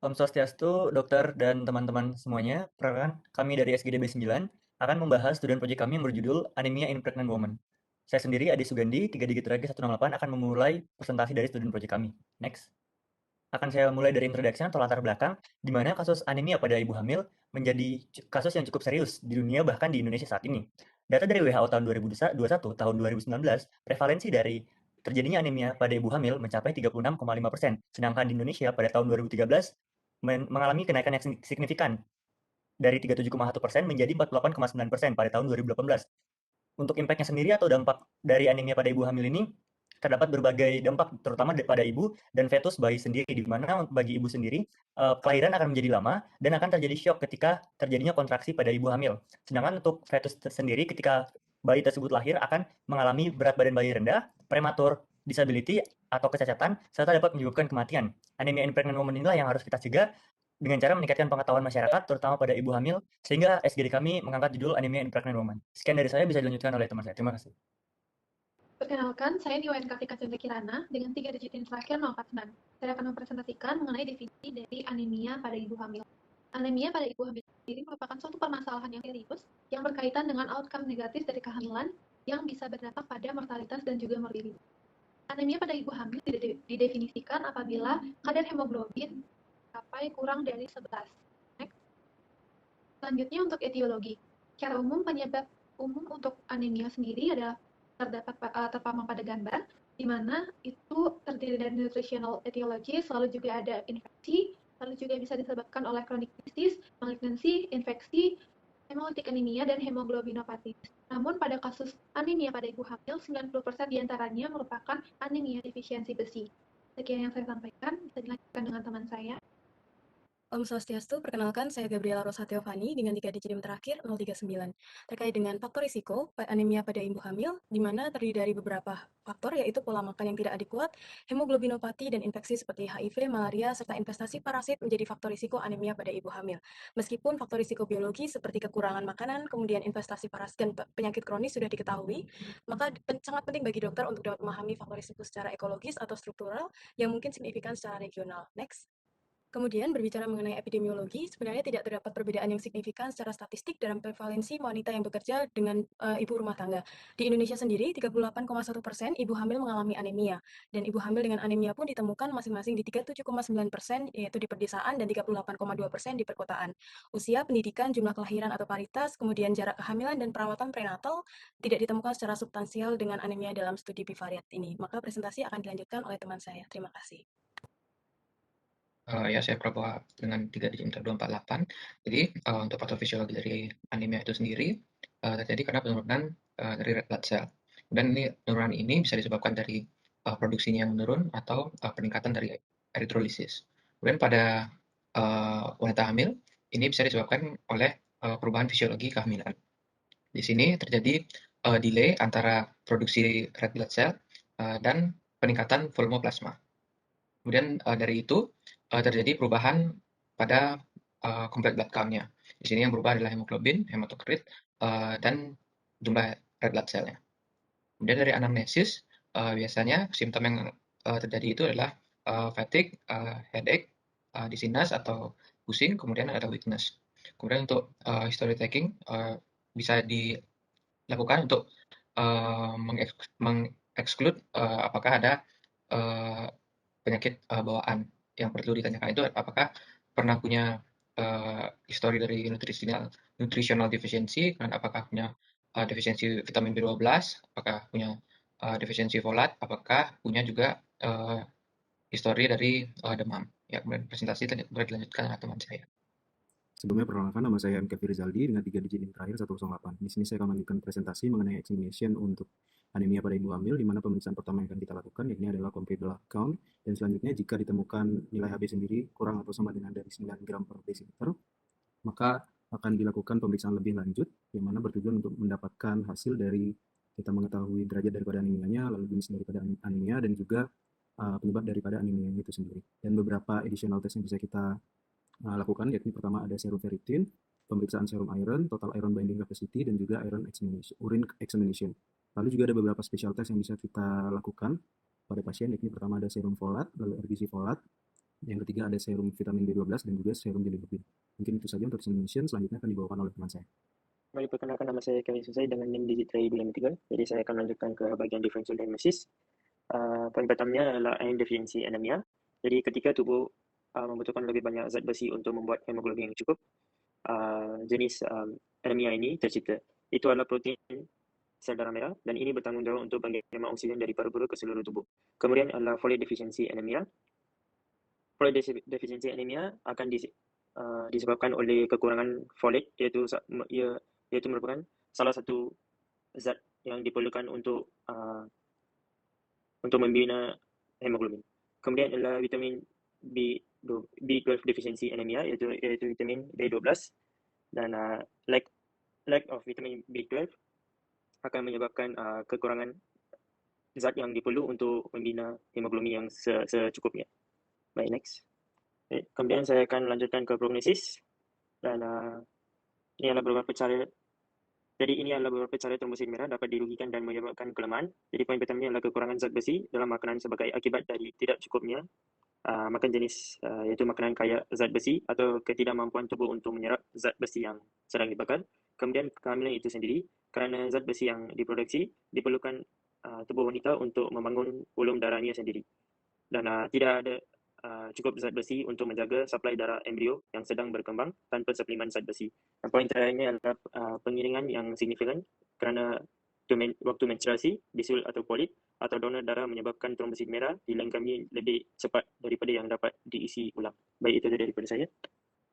Om Swastiastu, dokter dan teman-teman semuanya. Perkenalkan, kami dari SGDB 9 akan membahas student project kami yang berjudul Anemia in Pregnant Women. Saya sendiri, Adi Sugandi, 3 digit terakhir 168, akan memulai presentasi dari student project kami. Next. Akan saya mulai dari introduction atau latar belakang, di mana kasus anemia pada ibu hamil menjadi kasus yang cukup serius di dunia bahkan di Indonesia saat ini. Data dari WHO tahun 2021, tahun 2019, prevalensi dari terjadinya anemia pada ibu hamil mencapai 36,5%, sedangkan di Indonesia pada tahun 2013 mengalami kenaikan yang signifikan dari 37,1% menjadi 48,9% pada tahun 2018. Untuk impact-nya sendiri atau dampak dari anemia pada ibu hamil ini terdapat berbagai dampak terutama pada ibu dan fetus bayi sendiri, di mana bagi ibu sendiri kelahiran akan menjadi lama dan akan terjadi shock ketika terjadinya kontraksi pada ibu hamil. Sedangkan untuk fetus sendiri ketika bayi tersebut lahir akan mengalami berat badan bayi rendah, prematur, disability atau kecacatan serta dapat menyebabkan kematian. Anemia in pregnant woman inilah yang harus kita cegah dengan cara meningkatkan pengetahuan masyarakat, terutama pada ibu hamil, sehingga SGD kami mengangkat judul Anemia in Pregnant Woman. Sekian dari saya, bisa dilanjutkan oleh teman saya. Terima kasih. Perkenalkan, saya Niwayan Kartika Chandra Kirana dengan 3 digit yang terakhir 049. Saya akan mempresentasikan mengenai definisi dari anemia pada ibu hamil. Anemia pada ibu hamil sendiri merupakan suatu permasalahan yang serius yang berkaitan dengan outcome negatif dari kehamilan yang bisa berdampak pada mortalitas dan juga morbiditas. Anemia pada ibu hamil didefinisikan apabila kadar hemoglobin mencapai kurang dari 11. Next. Selanjutnya untuk etiologi. Secara umum penyebab umum untuk anemia sendiri adalah terpampang pada gambar, di mana itu terdiri dari nutritional etiology, selalu juga ada infeksi, lalu juga bisa disebabkan oleh chronic disease, malignancy, infeksi, hemolytic anemia, dan hemoglobinopati. Namun pada kasus anemia pada ibu hamil, 90% diantaranya merupakan anemia defisiensi besi. Sekian yang saya sampaikan, bisa dilanjutkan dengan teman saya. Om Swastiastu, perkenalkan saya Gabriela Rosa Teofani dengan 3 digit terakhir 039. Terkait dengan faktor risiko anemia pada ibu hamil, di mana terdiri dari beberapa faktor, yaitu pola makan yang tidak adekuat, hemoglobinopati, dan infeksi seperti HIV, malaria, serta investasi parasit menjadi faktor risiko anemia pada ibu hamil. Meskipun faktor risiko biologi seperti kekurangan makanan, kemudian investasi parasit dan penyakit kronis sudah diketahui, maka sangat penting bagi dokter untuk dapat memahami faktor risiko secara ekologis atau struktural yang mungkin signifikan secara regional. Next. Kemudian berbicara mengenai epidemiologi, sebenarnya tidak terdapat perbedaan yang signifikan secara statistik dalam prevalensi wanita yang bekerja dengan ibu rumah tangga. Di Indonesia sendiri, 38,1% ibu hamil mengalami anemia, dan ibu hamil dengan anemia pun ditemukan masing-masing di 37,9%, yaitu di pedesaan, dan 38,2% di perkotaan. Usia, pendidikan, jumlah kelahiran atau paritas, kemudian jarak kehamilan dan perawatan prenatal tidak ditemukan secara substansial dengan anemia dalam studi bivariat ini. Maka presentasi akan dilanjutkan oleh teman saya. Terima kasih. Ya, saya Prabowo dengan 3 digit 248. Jadi, untuk patofisiologi dari anemia itu sendiri, terjadi karena penurunan dari red blood cell. Dan penurunan ini bisa disebabkan dari produksinya yang menurun atau peningkatan dari eritrolisis. Kemudian pada wanita hamil, ini bisa disebabkan oleh perubahan fisiologi kehamilan. Di sini terjadi delay antara produksi red blood cell dan peningkatan volume plasma. Kemudian dari itu terjadi perubahan pada complete blood count-nya. Di sini yang berubah adalah hemoglobin, hematokrit, dan jumlah red blood cell-nya. Kemudian dari anamnesis, biasanya simptom yang terjadi itu adalah fatigue, headache, dizziness atau pusing, kemudian ada weakness. Kemudian untuk history taking bisa dilakukan untuk mengeksklude apakah ada penyakit bawaan. Yang perlu ditanyakan itu apakah pernah punya histori dari nutritional deficiency, dan apakah punya defisiensi vitamin B12, apakah punya defisiensi folat, apakah punya juga histori dari demam. Ya, kemudian presentasi boleh dilanjutkan dengan teman saya. Sebelumnya perkenalkan, nama saya MK Firizaldi dengan 3 digit yang terakhir 108. Di sini saya akan melanjutkan presentasi mengenai examination untuk anemia pada ibu hamil, di mana pemeriksaan pertama yang akan kita lakukan yakni adalah complete blood count, dan selanjutnya jika ditemukan nilai Hb sendiri kurang atau sama dengan dari 9 gram per desiliter, maka akan dilakukan pemeriksaan lebih lanjut, yang mana bertujuan untuk mendapatkan hasil dari kita mengetahui derajat daripada anemianya, lalu jenis daripada anemia, dan juga penyebab daripada anemia itu sendiri. Dan beberapa additional test yang bisa kita lakukan, yakni pertama ada serum ferritin, pemeriksaan serum iron, total iron binding capacity, dan juga iron examination, urine examination. Lalu juga ada beberapa special test yang bisa kita lakukan pada pasien, yakni pertama ada serum folat, lalu RBC folat, Yang ketiga ada serum vitamin B12 dan juga serum bilirubin. Mungkin itu saja untuk examination, selanjutnya akan dibawakan oleh teman saya. Kembali perkenalkan, nama saya Kevin Susai dengan NIM digit try 253. Jadi saya akan lanjutkan ke bagian differential diagnosis. Poin pertamanya adalah iron deficiency anemia. Jadi ketika tubuh membutuhkan lebih banyak zat besi untuk membuat hemoglobin yang cukup, jenis anemia ini tercipta. Itu adalah protein sel darah merah dan ini bertanggungjawab untuk pengiriman oksigen dari paru-paru ke seluruh tubuh. Kemudian adalah folate deficiency anemia. Folate deficiency anemia akan disebabkan oleh kekurangan folate, iaitu merupakan salah satu zat yang diperlukan untuk membina hemoglobin. Kemudian adalah vitamin B12 deficiency anemia, yaitu vitamin B12, dan lack of vitamin B12 akan menyebabkan kekurangan zat yang diperlu untuk membina hemoglobin yang secukupnya. Baik, next. Kemudian saya akan lanjutkan ke prognosis, dan ini adalah beberapa cara. Jadi ini adalah beberapa cara trombosit merah dapat dirugikan dan menyebabkan kelemahan. Jadi poin pertamanya adalah kekurangan zat besi dalam makanan sebagai akibat dari tidak cukupnya makan jenis iaitu makanan kaya zat besi atau ketidakmampuan tubuh untuk menyerap zat besi yang sedang dibakar. Kemudian kehamilan itu sendiri, kerana zat besi yang diproduksi diperlukan tubuh wanita untuk membangun volume darahnya sendiri. Dan tidak ada cukup zat besi untuk menjaga suplai darah embrio yang sedang berkembang tanpa suplemen zat besi. Dan poin terakhirnya adalah pengiringan yang signifikan kerana waktu menstruasi, bisul atau polip atau donor darah menyebabkan trombosit merah dilengkapi lebih cepat daripada yang dapat diisi ulang. Baik, itu daripada saya.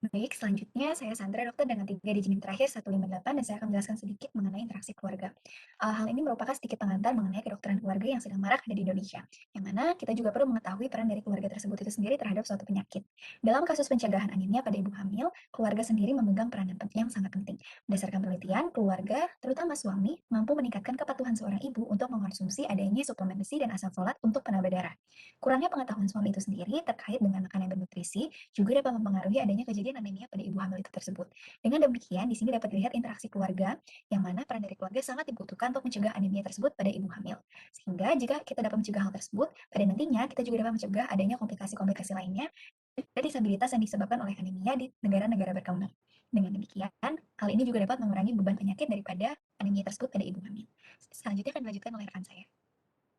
Baik, selanjutnya saya Sandra, dokter dengan 3 digit NIM terakhir 158, dan saya akan menjelaskan sedikit mengenai interaksi keluarga. Hal ini merupakan sedikit pengantar mengenai kedokteran keluarga yang sedang marak ada di Indonesia, yang mana kita juga perlu mengetahui peran dari keluarga tersebut itu sendiri terhadap suatu penyakit. Dalam kasus pencegahan anemia pada ibu hamil, keluarga sendiri memegang peranan yang sangat penting. Berdasarkan penelitian, keluarga, terutama suami, mampu meningkatkan kepatuhan seorang ibu untuk mengkonsumsi adanya suplemen besi dan asam folat untuk penambah darah. Kurangnya pengetahuan suami itu sendiri terkait dengan makanan yang bernutrisi juga dapat mempengaruhi adanya kejadian anemia pada ibu hamil itu tersebut. Dengan demikian, di sini dapat dilihat interaksi keluarga, yang mana peran dari keluarga sangat dibutuhkan untuk mencegah anemia tersebut pada ibu hamil. Sehingga jika kita dapat mencegah hal tersebut, pada nantinya kita juga dapat mencegah adanya komplikasi-komplikasi lainnya dan disabilitas yang disebabkan oleh anemia di negara-negara berkembang. Dengan demikian, hal ini juga dapat mengurangi beban penyakit daripada anemia tersebut pada ibu hamil. Selanjutnya akan dilanjutkan oleh rekan saya.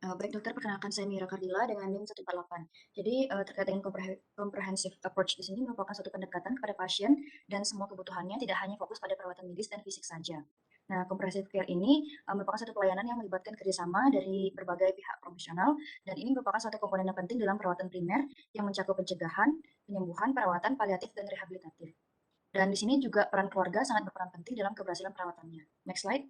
Baik dokter, perkenalkan saya Mira Kardila dengan NIM 148. Jadi terkait dengan comprehensive approach di sini merupakan suatu pendekatan kepada pasien dan semua kebutuhannya, tidak hanya fokus pada perawatan medis dan fisik saja. Nah, comprehensive care ini merupakan satu pelayanan yang melibatkan kerjasama dari berbagai pihak profesional, dan ini merupakan satu komponen yang penting dalam perawatan primer yang mencakup pencegahan, penyembuhan, perawatan paliatif, dan rehabilitatif. Dan di sini juga peran keluarga sangat berperan penting dalam keberhasilan perawatannya. Next slide.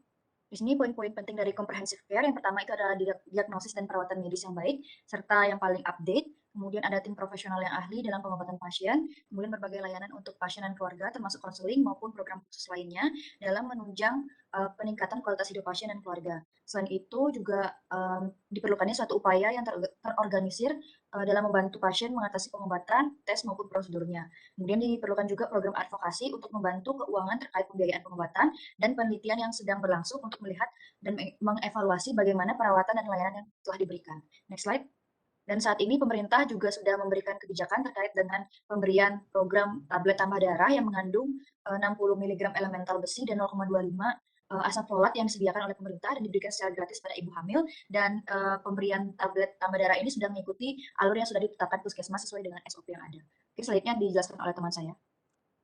Di sini poin-poin penting dari comprehensive care, yang pertama itu adalah diagnosis dan perawatan medis yang baik, serta yang paling update. Kemudian ada tim profesional yang ahli dalam pengobatan pasien, kemudian berbagai layanan untuk pasien dan keluarga, termasuk konseling maupun program khusus lainnya, dalam menunjang peningkatan kualitas hidup pasien dan keluarga. Selain itu juga diperlukannya suatu upaya yang terorganisir dalam membantu pasien mengatasi pengobatan, tes maupun prosedurnya. Kemudian diperlukan juga program advokasi untuk membantu keuangan terkait pembiayaan pengobatan dan penelitian yang sedang berlangsung untuk melihat dan mengevaluasi bagaimana perawatan dan layanan yang telah diberikan. Next slide. Dan saat ini pemerintah juga sudah memberikan kebijakan terkait dengan pemberian program tablet tambah darah yang mengandung 60 mg elemental besi dan 0,25 asam folat yang disediakan oleh pemerintah dan diberikan secara gratis pada ibu hamil, dan pemberian tablet tambah darah ini sudah mengikuti alur yang sudah ditetapkan puskesmas sesuai dengan SOP yang ada. Oke, selanjutnya dijelaskan oleh teman saya.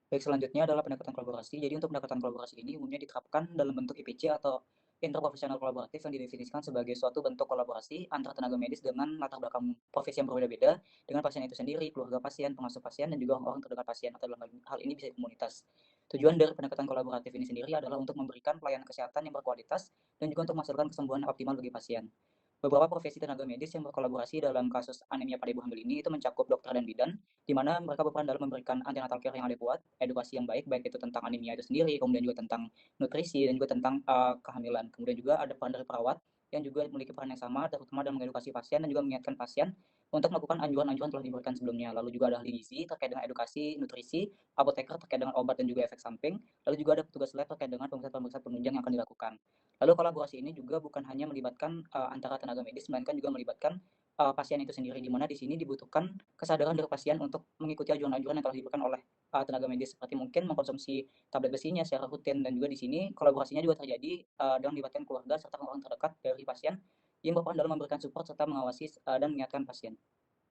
Baik, selanjutnya adalah pendekatan kolaborasi. Jadi untuk pendekatan kolaborasi ini umumnya diterapkan dalam bentuk IPC atau interprofesional kolaboratif yang didefinisikan sebagai suatu bentuk kolaborasi antara tenaga medis dengan latar belakang profesi yang berbeda-beda dengan pasien itu sendiri, keluarga pasien, pengasuh pasien, dan juga orang-orang terdekat pasien, atau dalam hal ini bisa komunitas. Tujuan dari pendekatan kolaboratif ini sendiri adalah untuk memberikan pelayanan kesehatan yang berkualitas dan juga untuk menghasilkan kesembuhan optimal bagi pasien. Beberapa profesi tenaga medis yang berkolaborasi dalam kasus anemia pada ibu hamil ini itu mencakup dokter dan bidan, di mana mereka berperan dalam memberikan antenatal care yang adekuat, edukasi yang baik itu tentang anemia itu sendiri, kemudian juga tentang nutrisi, dan juga tentang kehamilan. Kemudian juga ada peran dari perawat yang juga memiliki peran yang sama, terutama dalam mengedukasi pasien dan juga mengingatkan pasien untuk melakukan anjuran-anjuran telah diberikan sebelumnya. Lalu juga ada ahli gizi terkait dengan edukasi nutrisi, apoteker terkait dengan obat dan juga efek samping, lalu juga ada petugas lab terkait dengan pemeriksaan-pemeriksaan penunjang yang akan dilakukan. Lalu kolaborasi ini juga bukan hanya melibatkan antara tenaga medis, melainkan juga melibatkan pasien itu sendiri, di mana di sini dibutuhkan kesadaran dari pasien untuk mengikuti anjuran-anjuran yang telah diberikan oleh tenaga medis, seperti mungkin mengkonsumsi tablet besinya secara rutin, dan juga di sini kolaborasinya juga terjadi dengan melibatkan keluarga serta orang terdekat dari pasien yang berperan dalam memberikan support serta mengawasi dan mengingatkan pasien.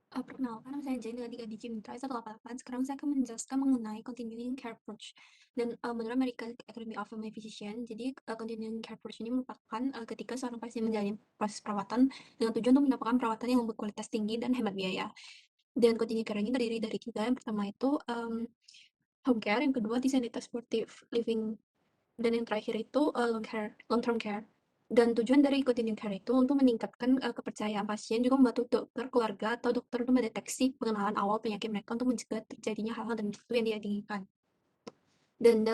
Perkenalkan, nama saya Jane dengan 3 digit Mitra 188. Sekarang saya akan menjelaskan mengenai continuing care approach. Dan menurut American Academy of Family Physician, jadi continuing care approach ini merupakan ketika seorang pasien menjalani proses perawatan dengan tujuan untuk mendapatkan perawatan yang berkualitas tinggi dan hemat biaya. Dan continuing care ini terdiri dari 3. Yang pertama itu home care, yang kedua disability supportive living, dan yang terakhir itu long term care. Dan tujuan dari continuing care itu untuk meningkatkan kepercayaan pasien, juga membantu dokter, keluarga, atau dokter untuk mendeteksi pengenalan awal penyakit mereka untuk mencegah terjadinya hal-hal dan itu yang tidak diinginkan. Dan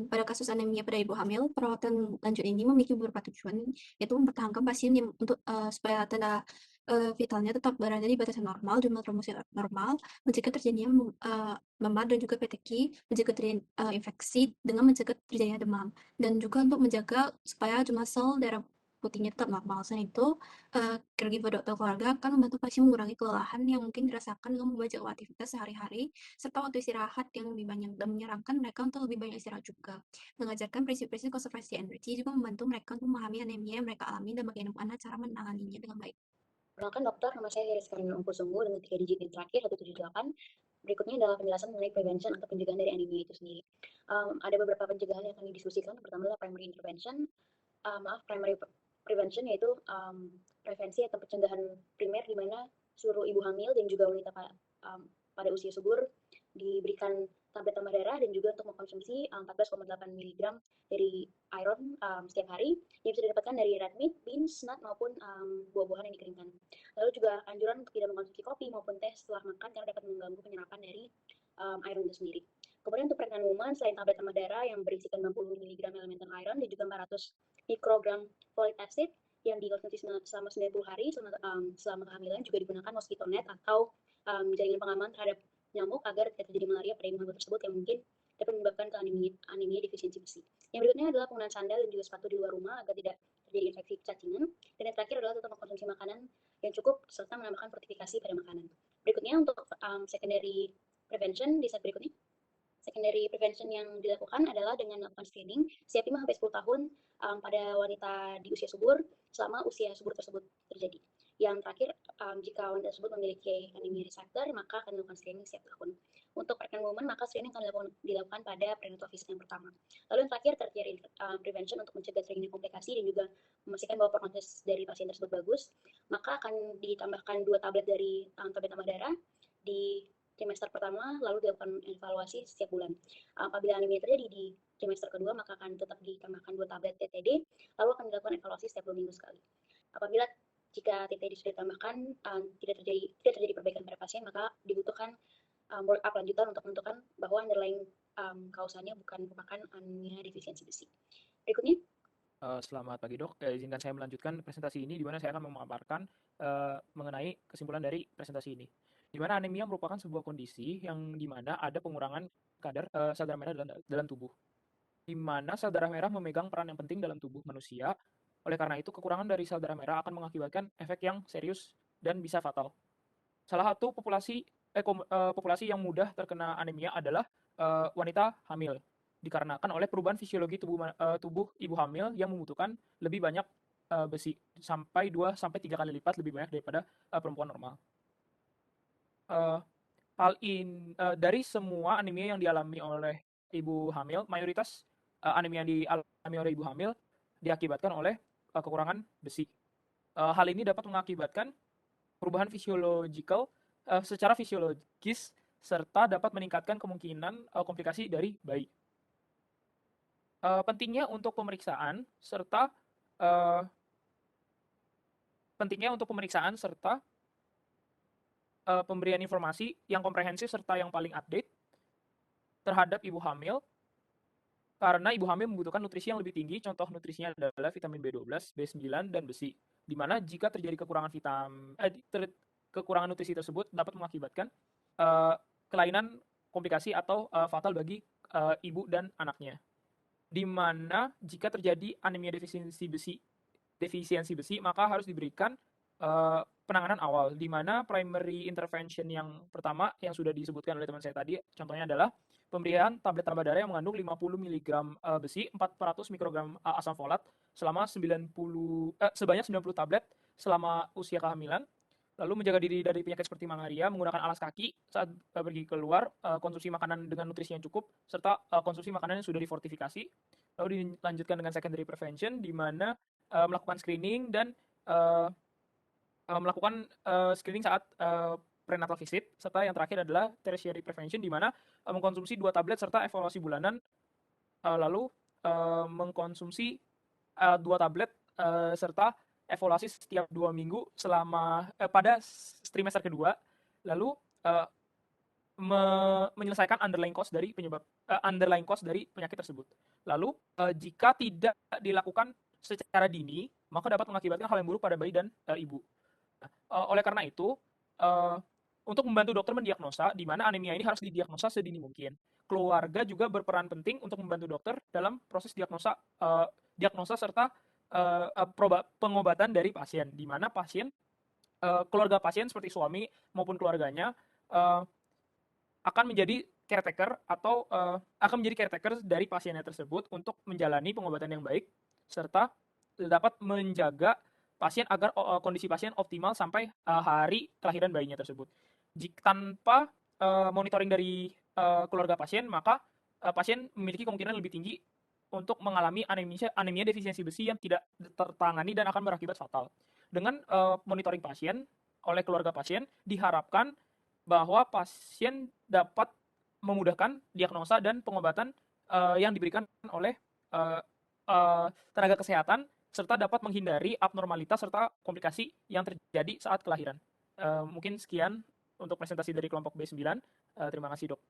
pada kasus anemia pada ibu hamil, perawatan lanjut ini memiliki beberapa tujuan, yaitu mempertahankan pasien untuk supaya tanda vitalnya tetap berada di batasan normal, jumlah trombosit normal, mencegah terjadinya memar dan juga peteki, mencegah terjadinya infeksi dengan mencegah terjadinya demam, dan juga untuk menjaga supaya jumlah sel darah putihnya tetap normal. Selain itu, caregiver dokter keluarga akan membantu pasien mengurangi kelelahan yang mungkin dirasakan dengan membaca aktivitas sehari-hari, serta waktu istirahat yang lebih banyak, dan menyarankan mereka untuk lebih banyak istirahat juga. Mengajarkan prinsip-prinsip konservasi energi juga membantu mereka untuk memahami anemia yang mereka alami dan bagaimana cara menanganinya dengan baik. Perkenalkan dokter, nama saya Iris Karina Ungkusunggu dengan 3 digit yang terakhir 178. Berikutnya adalah penjelasan mengenai prevention atau pencegahan dari anemia itu sendiri. Ada beberapa pencegahan yang akan didiskusikan. Pertama adalah primary intervention, primary prevention, yaitu prevensi atau pencegahan primer di mana seluruh ibu hamil dan juga wanita pada usia subur diberikan tablet tambah darah dan juga untuk mengkonsumsi 14,8 mg dari iron setiap hari yang bisa didapatkan dari red meat, beans, nut maupun buah-buahan yang dikeringkan. Lalu juga anjuran untuk tidak mengkonsumsi kopi maupun teh setelah makan karena dapat mengganggu penyerapan dari iron itu sendiri. Kemudian untuk pregnant woman, selain tablet tambah darah yang berisikan 60 mg elemental iron dan juga 400 mikrogram folic acid yang dikonsumsi selama 90 hari selama kehamilan, juga digunakan mosquito net atau jaringan pengaman terhadap nyamuk agar tidak terjadi malaria pada ibu hamil tersebut yang mungkin dapat menyebabkan anemia defisiensi besi. Yang berikutnya adalah penggunaan sandal dan juga sepatu di luar rumah agar tidak terjadi infeksi cacingan. Dan yang terakhir adalah tetap mengkonsumsi makanan yang cukup serta menambahkan fortifikasi pada makanan. Berikutnya untuk secondary prevention di slide berikutnya. Secondary prevention yang dilakukan adalah dengan melakukan screening setiap 5-10 tahun pada wanita di usia subur selama usia subur tersebut terjadi. Yang terakhir, jika wanita tersebut memiliki anemia resector, maka akan dilakukan screening setiap tahun. Untuk pregnant woman, maka screening akan dilakukan pada prenatal visit yang pertama. Lalu yang terakhir, tertiary prevention untuk mencegah terjadinya komplikasi dan juga memastikan bahwa prognosis dari pasien tersebut bagus, maka akan ditambahkan 2 tablet dari tablet tambah darah di trimester pertama, lalu dilakukan evaluasi setiap bulan. Apabila anemia terjadi di trimester kedua, maka akan tetap ditambahkan 2 tablet TTD, lalu akan dilakukan evaluasi setiap 2 minggu sekali. Apabila jika TTD sudah ditambahkan tidak terjadi perbaikan pada pasien, maka dibutuhkan work up lanjutan untuk menentukan bahwa underlying kausanya bukan merupakan anemia defisiensi besi. Berikutnya. Selamat pagi dok, izinkan saya melanjutkan presentasi ini di mana saya akan memaparkan mengenai kesimpulan dari presentasi ini. Di mana anemia merupakan sebuah kondisi yang dimana ada pengurangan kadar sel darah merah dalam tubuh. Di mana sel darah merah memegang peran yang penting dalam tubuh manusia. Oleh karena itu, kekurangan dari sel darah merah akan mengakibatkan efek yang serius dan bisa fatal. Salah satu populasi yang mudah terkena anemia adalah wanita hamil, dikarenakan oleh perubahan fisiologi tubuh ibu hamil yang membutuhkan lebih banyak besi, sampai 2-3 kali lipat lebih banyak daripada perempuan normal. Dari semua anemia yang dialami oleh ibu hamil, mayoritas anemia yang dialami oleh ibu hamil diakibatkan oleh kekurangan besi. Hal ini dapat mengakibatkan perubahan secara fisiologis serta dapat meningkatkan kemungkinan komplikasi dari bayi. Pentingnya untuk pemeriksaan serta pemberian informasi yang komprehensif serta yang paling update terhadap ibu hamil, karena ibu hamil membutuhkan nutrisi yang lebih tinggi. Contoh nutrisinya adalah vitamin B12, B9, dan besi. Di mana jika terjadi kekurangan nutrisi tersebut dapat mengakibatkan kelainan, komplikasi atau fatal bagi ibu dan anaknya. Di mana jika terjadi anemia defisiensi besi, maka harus diberikan penanganan awal, di mana primary intervention yang pertama yang sudah disebutkan oleh teman saya tadi, contohnya adalah pemberian tablet tambah darah yang mengandung 50 mg besi, 400 mikrogram asam folat sebanyak 90 tablet selama usia kehamilan. Lalu menjaga diri dari penyakit seperti malaria, menggunakan alas kaki saat pergi keluar, konsumsi makanan dengan nutrisi yang cukup, serta konsumsi makanan yang sudah difortifikasi. Lalu dilanjutkan dengan secondary prevention, di mana melakukan screening dan melakukan screening saat prenatal visit, serta yang terakhir adalah tertiary prevention, di mana mengkonsumsi 2 tablet serta evaluasi bulanan, lalu mengkonsumsi 2 tablet serta evaluasi setiap 2 minggu pada trimester kedua, lalu menyelesaikan underlying cause dari penyakit tersebut. Lalu jika tidak dilakukan secara dini, maka dapat mengakibatkan hal yang buruk pada bayi dan ibu. Oleh karena itu, untuk membantu dokter mendiagnosa, di mana anemia ini harus didiagnosa sedini mungkin. Keluarga juga berperan penting untuk membantu dokter dalam proses diagnosa serta pengobatan dari pasien, di mana keluarga pasien seperti suami maupun keluarganya akan menjadi caretaker dari pasiennya tersebut untuk menjalani pengobatan yang baik, serta dapat menjaga pasien agar kondisi pasien optimal sampai hari kelahiran bayinya tersebut. Tanpa monitoring dari keluarga pasien, maka pasien memiliki kemungkinan lebih tinggi untuk mengalami anemia defisiensi besi yang tidak tertangani dan akan berakibat fatal. Dengan monitoring pasien oleh keluarga pasien, diharapkan bahwa pasien dapat memudahkan diagnosa dan pengobatan yang diberikan oleh tenaga kesehatan, serta dapat menghindari abnormalitas serta komplikasi yang terjadi saat kelahiran. Mungkin sekian untuk presentasi dari kelompok B9. Terima kasih, Dok.